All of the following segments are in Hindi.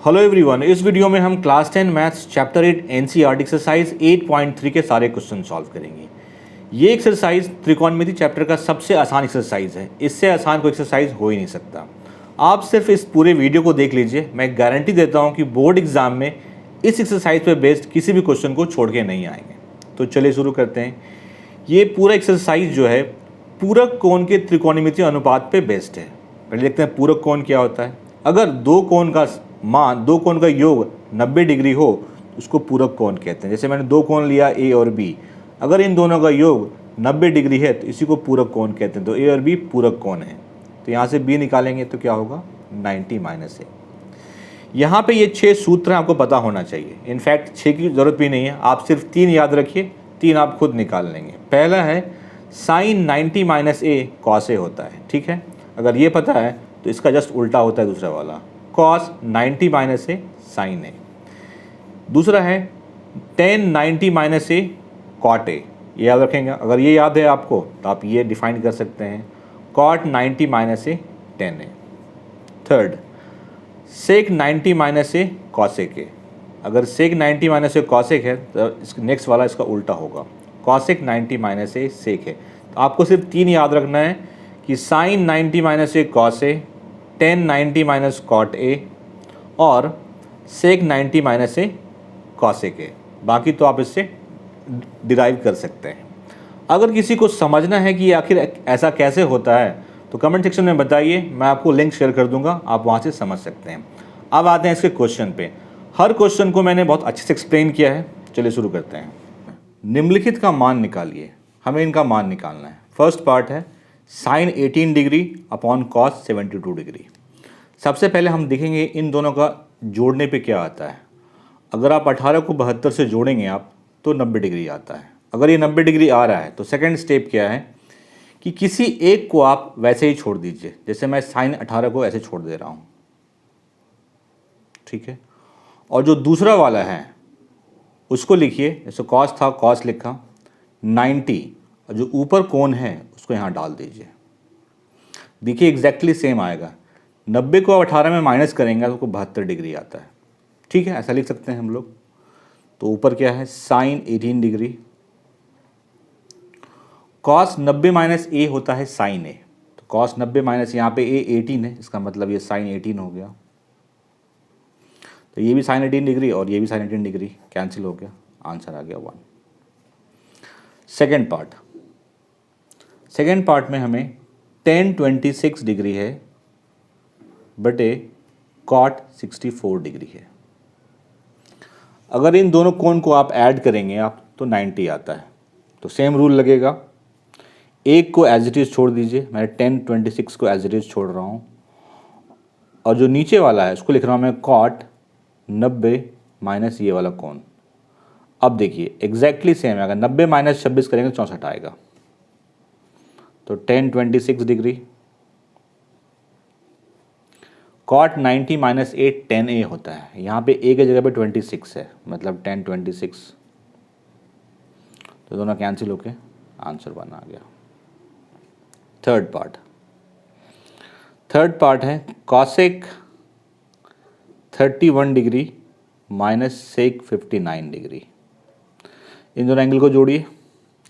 हेलो एवरीवन, इस वीडियो में हम class 10 maths chapter 8 NCERT exercise 8.3 के सारे क्वेश्चन सॉल्व करेंगे। ये एक्सरसाइज त्रिकोणमिति चैप्टर का सबसे आसान एक्सरसाइज है। इससे आसान कोई एक्सरसाइज हो ही नहीं सकता। आप सिर्फ इस पूरे वीडियो को देख लीजिए, मैं गारंटी देता हूँ कि बोर्ड एग्जाम में इस एक्सरसाइज पर बेस्ड किसी भी क्वेश्चन को छोड़ के नहीं आएंगे। तो चलिए शुरू करते हैं। ये पूरा एक्सरसाइज जो है पूरक कोण के त्रिकोणमिति अनुपात पे बेस्ड है। पहले देखते हैं पूरक कोण क्या होता है। अगर दो कोण का योग 90 डिग्री हो उसको पूरक कोण कहते हैं। जैसे मैंने दो कोण लिया ए और बी, अगर इन दोनों का योग 90 डिग्री है तो इसी को पूरक कोण कहते हैं। तो ए और बी पूरक कोण है। तो यहाँ से बी निकालेंगे तो क्या होगा 90 माइनस ए। यहाँ पे ये 6 सूत्र हैं, आपको पता होना चाहिए। इनफैक्ट 6 की ज़रूरत भी नहीं है, आप सिर्फ 3 याद रखिए, 3 आप खुद निकाल लेंगे। पहला है साइन 90 माइनस ए कॉस ए होता है, ठीक है। अगर ये पता है तो इसका जस्ट उल्टा होता है दूसरा वाला, cos 90 minus A sine A. दूसरा है tan 90 minus A cot A, ये याद रखेंगे। अगर ये याद है आपको तो आप ये डिफाइन कर सकते हैं, cot 90 minus A tan A. Third sec 90 minus A cosec A. अगर सेक 90 माइनस ए कॉसेक है तो नेक्स्ट वाला इसका उल्टा होगा, कॉसेक 90 माइनस ए सेक है। तो आपको सिर्फ 3 याद रखना है कि sine 90 minus A cos A, tan 90 minus cot A और सेक 90 माइनस ए कॉसेक ए। बाकी तो आप इससे डिराइव कर सकते हैं। अगर किसी को समझना है कि आखिर ऐसा कैसे होता है तो कमेंट सेक्शन में बताइए, मैं आपको लिंक शेयर कर दूंगा, आप वहाँ से समझ सकते हैं। अब आते हैं इसके क्वेश्चन पे। हर क्वेश्चन को मैंने बहुत अच्छे से एक्सप्लेन किया है। चलिए शुरू करते हैं। निम्नलिखित का मान निकालिए, हमें इनका मान निकालना है। फर्स्ट पार्ट है sine 18 degree upon cos 72 degree. सबसे पहले हम देखेंगे इन दोनों का जोड़ने पे क्या आता है। अगर आप 18 को 72 से जोड़ेंगे आप तो 90 डिग्री आता है। अगर ये 90 डिग्री आ रहा है तो सेकंड स्टेप क्या है कि किसी एक को आप वैसे ही छोड़ दीजिए। जैसे मैं साइन 18 को ऐसे छोड़ दे रहा हूँ, ठीक है। और जो दूसरा वाला है उसको लिखिए, जैसे कॉस था कॉस लिखा 90, और जो ऊपर कोण है उसको यहाँ डाल दीजिए। देखिए एग्जैक्टली सेम आएगा। 90 को 18 में माइनस करेंगे तो 72 डिग्री आता है, ठीक है। ऐसा लिख सकते हैं हम लोग। तो ऊपर क्या है साइन 18 डिग्री, कॉस 90 माइनस ए होता है साइन ए। तो कॉस 90 माइनस यहाँ पे ए 18 है, इसका मतलब ये साइन 18 हो गया। तो ये भी साइन 18 डिग्री और ये भी साइन 18 डिग्री कैंसिल हो गया, आंसर आ गया 1। सेकेंड पार्ट में हमें टेन 26 डिग्री है बटे कॉट 64 डिग्री है। अगर इन दोनों कोण को आप ऐड करेंगे आप तो 90 आता है। तो सेम रूल लगेगा, एक को एज इट इज़ छोड़ दीजिए। मैं 10 26 को एज इट इज़ छोड़ रहा हूँ, और जो नीचे वाला है उसको लिख रहा हूँ मैं कॉट 90 माइनस ये वाला कोण। अब देखिए एग्जैक्टली सेम है। अगर 90 माइनस 26 करेंगे तो 64 आएगा। तो 10 26 डिग्री, कॉट 90 माइनस 8 10 ए होता है। यहाँ पे ए की जगह पे 26 है, मतलब 10 26। तो दोनों कैंसिल होके आंसर 1 आ गया। थर्ड पार्ट है cosec 31 degree minus sec 59 degree. इन दोनों एंगल को जोड़िए,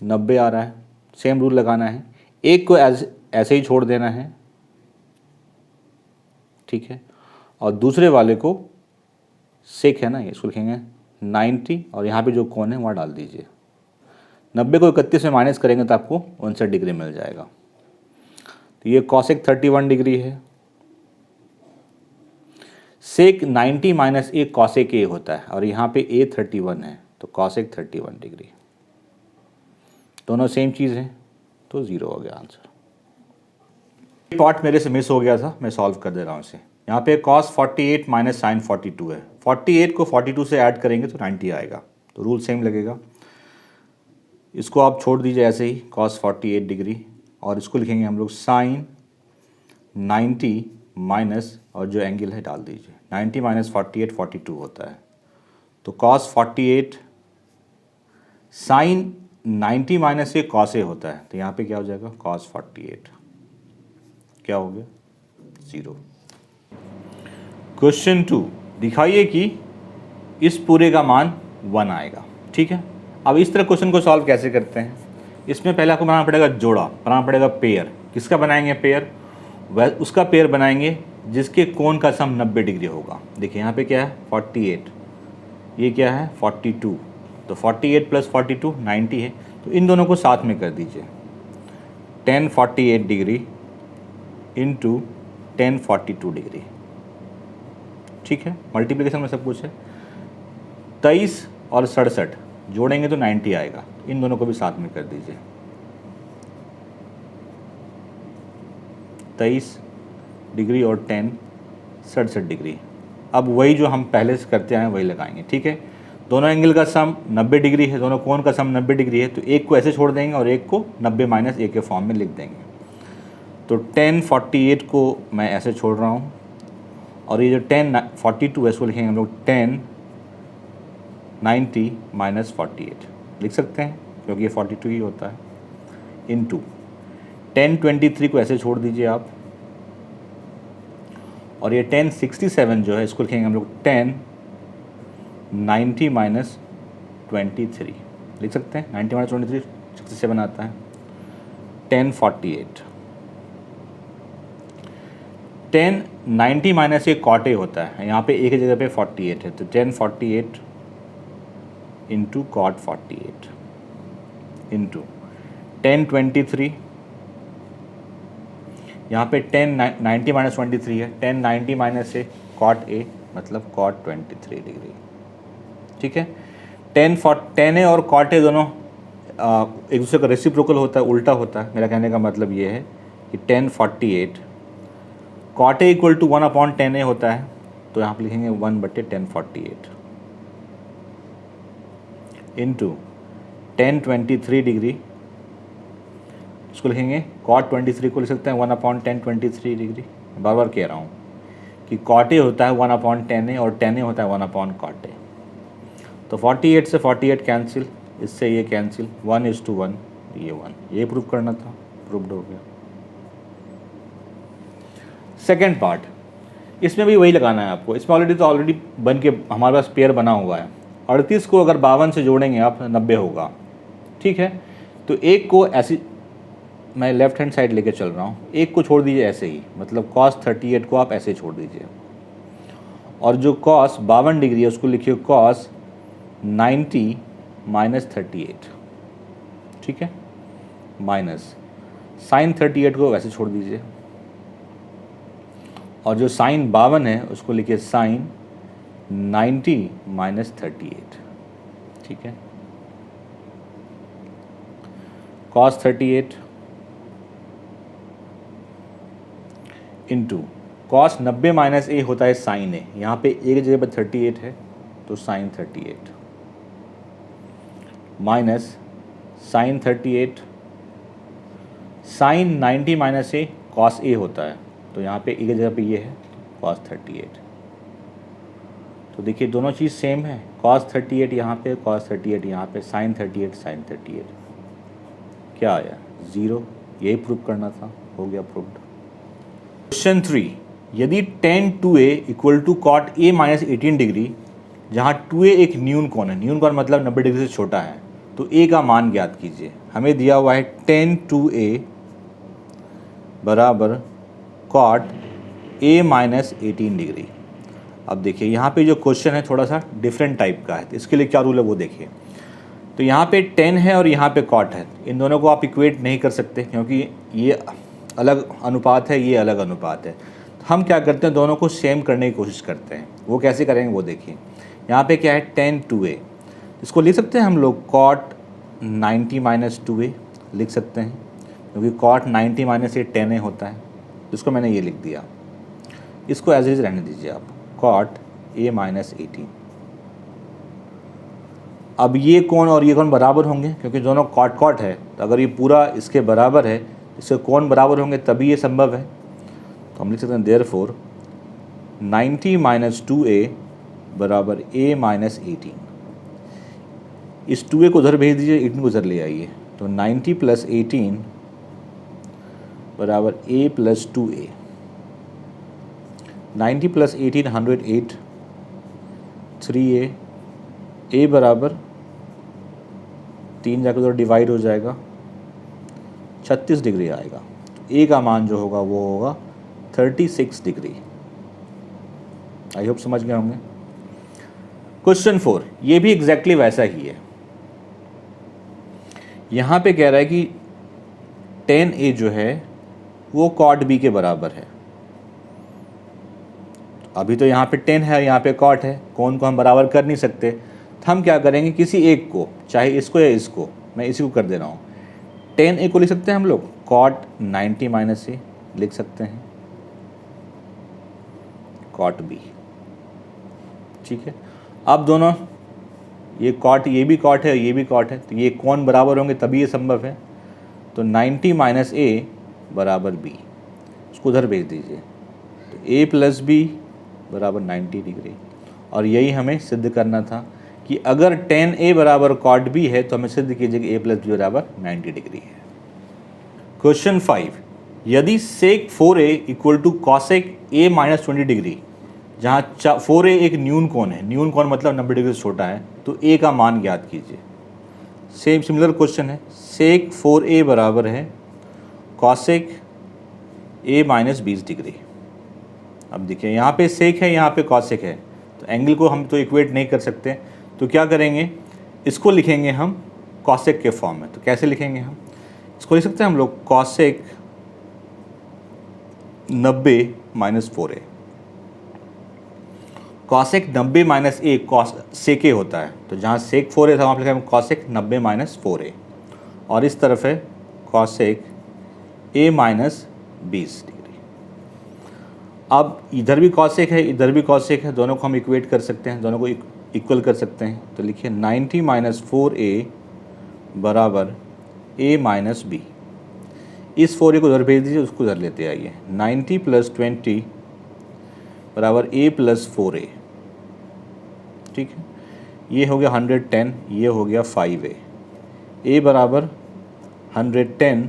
90 आ रहा है। सेम रूल लगाना है, एक को ऐसे ही छोड़ देना है, ठीक है। और दूसरे वाले को सेक है ना, इसको लिखेंगे 90, और यहाँ पे जो कोण है वहाँ डाल दीजिए। 90 को 31 में माइनस करेंगे तो आपको 59 डिग्री मिल जाएगा। तो ये कॉसेक 31 डिग्री है। सेक 90 माइनस ए कॉसेक ए होता है, और यहाँ पे ए 31 है तो कॉसेक 31 डिग्री। दोनों सेम चीज़ है, तो 0 हो गया आंसर। पार्ट मेरे से मिस हो गया था, मैं सॉल्व कर दे रहा हूँ इसे। यहाँ पे cos 48 माइनस साइन 42 है। 48 को 42 से ऐड करेंगे तो 90 आएगा। तो रूल सेम लगेगा। इसको आप छोड़ दीजिए ऐसे ही, cos 48 डिग्री, और इसको लिखेंगे हम लोग साइन 90 माइनस, और जो एंगल है डाल दीजिए। 90 माइनस 48 42 होता है। तो cos 48 साइन 90 माइनस से कॉस ए होता है। तो यहाँ पे क्या हो जाएगा cos 48, क्या हो गया 0। क्वेश्चन 2, दिखाइए कि इस पूरे का मान 1 आएगा। ठीक है, अब इस तरह क्वेश्चन को सॉल्व कैसे करते हैं, इसमें पहले आपको बनाना पड़ेगा जोड़ा, बनाना पड़ेगा पेयर। किसका बनाएंगे पेयर? वह उसका पेयर बनाएंगे जिसके कोण का सम 90 डिग्री होगा। देखिए यहाँ पे क्या है 48, ये क्या है 42, तो 48 + 42 90 है, तो इन दोनों को साथ में कर दीजिए। 1048 डिग्री इंटू 1042 डिग्री। ठीक है, मल्टीप्लिकेशन में सब कुछ है। 23 और 67 जोड़ेंगे तो 90 आएगा, इन दोनों को भी साथ में कर दीजिए। 23 डिग्री और 10 67 डिग्री। अब वही जो हम पहले से करते आए वही लगाएंगे। ठीक है, दोनों एंगल का सम 90 डिग्री है, दोनों कोण का सम 90 डिग्री है, तो एक को ऐसे छोड़ देंगे और एक को 90 - 1 के फॉर्म में लिख देंगे। तो 1048 को मैं ऐसे छोड़ रहा हूँ, और ये जो 1042 है इसको लिखेंगे हम लोग 1090 - 48 लिख सकते हैं, क्योंकि ये 42 ही होता है, इंटू 1023 को ऐसे छोड़ दीजिए आप, और ये 1067 जो है इसको लिखेंगे हम लोग 1090 - 23 लिख सकते हैं। 90 - 23 67 आता है। 1048 1090 - 1 cot A होता है, यहाँ पे एक ही जगह पे 48 है, तो 1048 इंटू cot 48 इंटू 1023, यहाँ पे 1090 - 23 है, 1090 - 1 cot A मतलब cot 23 डिग्री। ठीक है, 10A और cot A दोनों एक दूसरे का रेसिप्रोकल होता है, उल्टा होता है। मेरा कहने का मतलब ये है कि 1048 cot A = 1/10A होता है, तो यहाँ पर लिखेंगे 1/1048 इंटू 1023 डिग्री, इसको लिखेंगे cot 23 को लिख सकते हैं 1/1023 डिग्री। बार बार कह रहा हूँ कि cot A होता है 1/10A और 10A होता है 1/cot A। तो 48 से 48 कैंसिल, इससे ये कैंसिल, 1:1, ये 1, ये प्रूव करना था, प्रूव्ड हो गया। सेकेंड पार्ट, इसमें भी वही लगाना है आपको। इसमें ऑलरेडी बन के हमारे पास पेयर बना हुआ है। 38 को अगर 52 से जोड़ेंगे आप 90 होगा। ठीक है, तो एक को ऐसी, मैं लेफ्ट हैंड साइड लेके चल रहा हूँ, एक को छोड़ दीजिए ऐसे ही, मतलब cos 38 को आप ऐसे छोड़ दीजिए, और जो cos 52 डिग्री है उसको लिखिए cos 90 - 38। ठीक है, माइनस sin 38 को वैसे छोड़ दीजिए, और जो sin 52 है उसको लिखिए sin 90 - 38। ठीक है, cos 38 इंटू cos 90 - A होता है sin A, यहाँ पे एक जगह पर 38 है तो sin 38, minus sin 38 sin 90 - A cos A होता है, तो यहाँ पे एक जगह पे ये है cos 38। तो देखिए दोनों चीज़ सेम है, cos 38 यहाँ पे, cos 38 यहाँ पे, sin 38 sin 38। क्या आया 0, यही प्रूव करना था, हो गया प्रूव्ड। क्वेश्चन 3, यदि tan 2A = cot A - 18 degree, जहाँ 2A एक न्यून कोण है, न्यून कोण मतलब 90 डिग्री से छोटा है, तो A का मान ज्ञात कीजिए। हमें दिया हुआ है tan 2A बराबर cot A - 18 डिग्री। अब देखिए यहाँ पे जो क्वेश्चन है थोड़ा सा डिफरेंट टाइप का है, तो इसके लिए क्या रूल है वो देखिए। तो यहाँ पे tan है और यहाँ पे cot है, इन दोनों को आप इक्वेट नहीं कर सकते, क्योंकि ये अलग अनुपात है, ये अलग अनुपात है। तो हम क्या करते हैं, दोनों को सेम करने की कोशिश करते हैं। वो कैसे करेंगे वो देखिए। यहाँ पे क्या है tan 2A, इसको लिख सकते हैं हम लोग cot 90 - 2A लिख सकते हैं, क्योंकि cot 90 - A tan A होता है, इसको मैंने ये लिख दिया। इसको एज इज रहने दीजिए आप, cot A - 18। अब ये कोण और ये कोण बराबर होंगे, क्योंकि दोनों cot है, तो अगर ये पूरा इसके बराबर है, इसके कोण बराबर होंगे तभी ये संभव है। तो हम लिख सकते हैं देयरफॉर 90 - 2A बराबर A - 18। इस 2A को उधर भेज दीजिए, 18 को उधर ले आइए, तो 90 + 18 बराबर A + 2A। 90 + 18 108, 3a, a बराबर 3 जाकर तो डिवाइड हो जाएगा, 36 डिग्री आएगा। a का मान जो होगा वो होगा 36 डिग्री। आई होप समझ गए होंगे। क्वेश्चन 4, ये भी एग्जैक्टली वैसा ही है। यहाँ पे कह रहा है कि 10a जो है वो cot b के बराबर है। अभी तो यहाँ पे 10 है, यहाँ पे cot है, कोण को हम बराबर कर नहीं सकते, तो हम क्या करेंगे, किसी एक को, चाहे इसको या इसको, मैं इसी को कर दे रहा हूँ। 10a को लिख सकते हैं हम लोग cot 90 माइनस a लिख सकते हैं, cot b। ठीक है, अब दोनों ये cot, ये भी cot है, ये भी cot है, तो ये कोण बराबर होंगे तभी ये संभव है। तो 90 माइनस a बराबर b, उसको उधर भेज दीजिए, तो a प्लस बी बराबर 90 डिग्री। और यही हमें सिद्ध करना था कि अगर 10a बराबर cot b है तो हमें सिद्ध कीजिए कि a प्लस बी बराबर 90 डिग्री है। क्वेश्चन 5, यदि sec 4a equal to cosec a minus 20 degree, जहाँ 4a एक न्यून कोण है, न्यून कोण मतलब 90 डिग्री से छोटा है, तो a का मान ज्ञात कीजिए। सेम सिमिलर क्वेश्चन है, सेक 4a बराबर है कॉसेक a माइनस 20 डिग्री। अब देखिए यहाँ पे सेक है, यहाँ पे कॉसेक है, तो एंगल को हम तो इक्वेट नहीं कर सकते, तो क्या करेंगे, इसको लिखेंगे हम कॉसेक के फॉर्म में। तो कैसे लिखेंगे हम इसको, लिख सकते हैं हम लोग cosec 90 minus 4a। Cosec 90 minus a sec a होता है, तो जहाँ सेक 4a था वहाँ पर लिखा है कॉसेक 90 माइनस 4a, और इस तरफ है कॉसेक a माइनस 20 डिग्री। अब इधर भी कॉसेक है, इधर भी कॉसेक है, दोनों को हम इक्वेट कर सकते हैं, दोनों को इक्वल कर सकते हैं। तो लिखिए 90 माइनस 4a बराबर a माइनस b। इस 4a को उधर भेज दीजिए, उसको उधर लेते आइए। 90 प्लस 20 बराबर a प्लस 4a। ठीक है, ये हो गया 110, ये हो गया 5a। a बराबर 110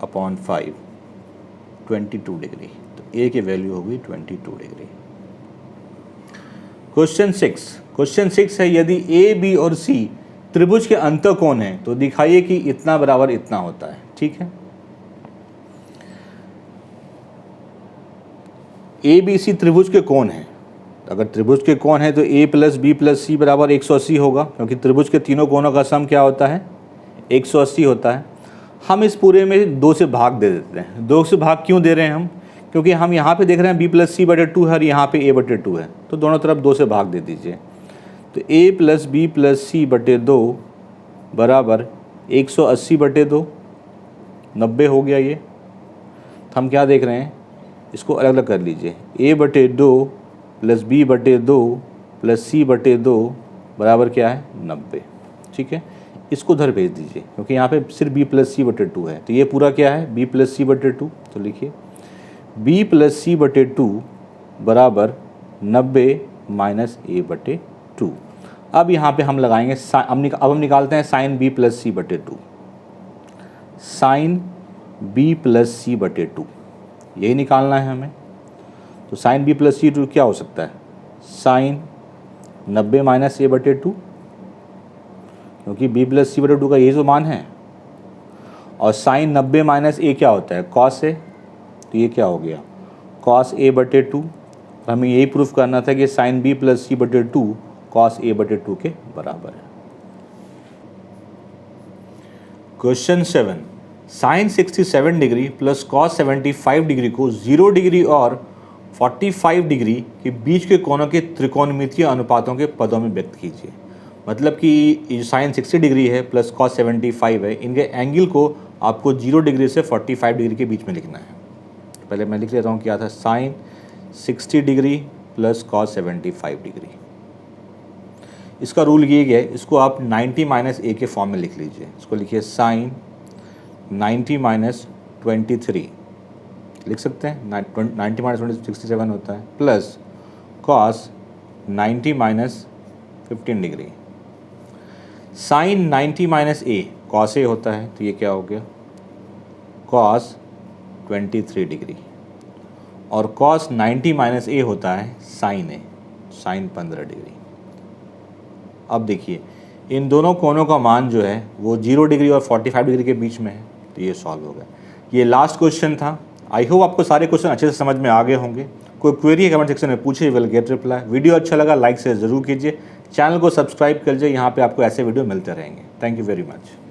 अपॉन 5, 22 डिग्री। तो a की वैल्यू होगी 22 डिग्री। क्वेश्चन 6 है, यदि a, b और c त्रिभुज के अंतःकोण हैं तो दिखाइए कि इतना बराबर इतना होता है। ठीक है, ए बी सी त्रिभुज के कोण हैं, अगर त्रिभुज के कोण है तो a प्लस बी प्लस सी बराबर 180 होगा, क्योंकि त्रिभुज के तीनों कोणों का सम क्या होता है, 180 होता है। हम इस पूरे में 2 से भाग दे देते हैं। 2 से भाग क्यों दे रहे हैं हम, क्योंकि हम यहाँ पे देख रहे हैं b प्लस सी बटे 2 है और यहाँ पे a बटे 2 है, तो दोनों तरफ 2 से भाग दे दीजिए। तो a प्लस बी प्लस सी बटे 2 बराबर 180 बटे 2, 90 हो गया ये। तो हम क्या देख रहे हैं, इसको अलग अलग कर लीजिए। a बटे 2 प्लस बी बटे 2 प्लस सी बटे 2 बराबर क्या है, 90। ठीक है, इसको उधर भेज दीजिए, क्योंकि यहाँ पे सिर्फ b प्लस सी बटे 2 है, तो ये पूरा क्या है, b प्लस सी बटे 2। तो लिखिए b प्लस सी बटे 2 बराबर 90 माइनस a बटे 2। अब यहाँ पे हम लगाएंगे अब हम निकालते हैं साइन b प्लस सी बटे 2। साइन b प्लस सी बटे 2 यही निकालना है हमें। तो साइन b प्लस सी 2 क्या हो सकता है, साइन 90 माइनस a बटे 2, क्योंकि b प्लस सी बटे 2 का यही तो मान है। और साइन 90 माइनस a क्या होता है, कॉस a, तो ये क्या हो गया, कॉस a बटे 2। हमें यही प्रूफ करना था कि साइन b प्लस सी बटे 2 कॉस a बटे 2 के बराबर है। Question 7, sine 67 degree plus cos 75 degree को 0 डिग्री और 45 डिग्री के बीच के कोणों के त्रिकोणमितीय अनुपातों के पदों में व्यक्त कीजिए। मतलब कि साइन 60 डिग्री है प्लस कॉस 75 है, इनके एंगल को आपको 0 डिग्री से 45 डिग्री के बीच में लिखना है। पहले मैं लिख लेता हूँ क्या था, sine 60 degree plus cos 75 degree. इसका रूल ये है, इसको आप 90 माइनस a के फॉर्म में लिख लीजिए। इसको लिखिए साइन 90 माइनस 23 लिख सकते हैं, 90 माइनस 67 होता है, plus cos 90 minus 15 degree. Sine 90 minus a cos a होता है, तो ये क्या हो गया, कॉस 23 डिग्री। और कॉस 90 माइनस a होता है साइन a, साइन 15 डिग्री। अब देखिए इन दोनों कोणों का मान जो है वो 0 डिग्री और 45 डिग्री के बीच में है, तो ये सॉल्व हो गया। ये लास्ट क्वेश्चन था। आई होप आपको सारे क्वेश्चन अच्छे से समझ में आ गए होंगे। कोई क्वेरी है कमेंट सेक्शन में पूछिए, विल गेट रिप्लाई। वीडियो अच्छा लगा लाइक से ज़रूर कीजिए, चैनल को सब्सक्राइब कर लीजिए, यहाँ पे आपको ऐसे वीडियो मिलते रहेंगे। Thank you very much.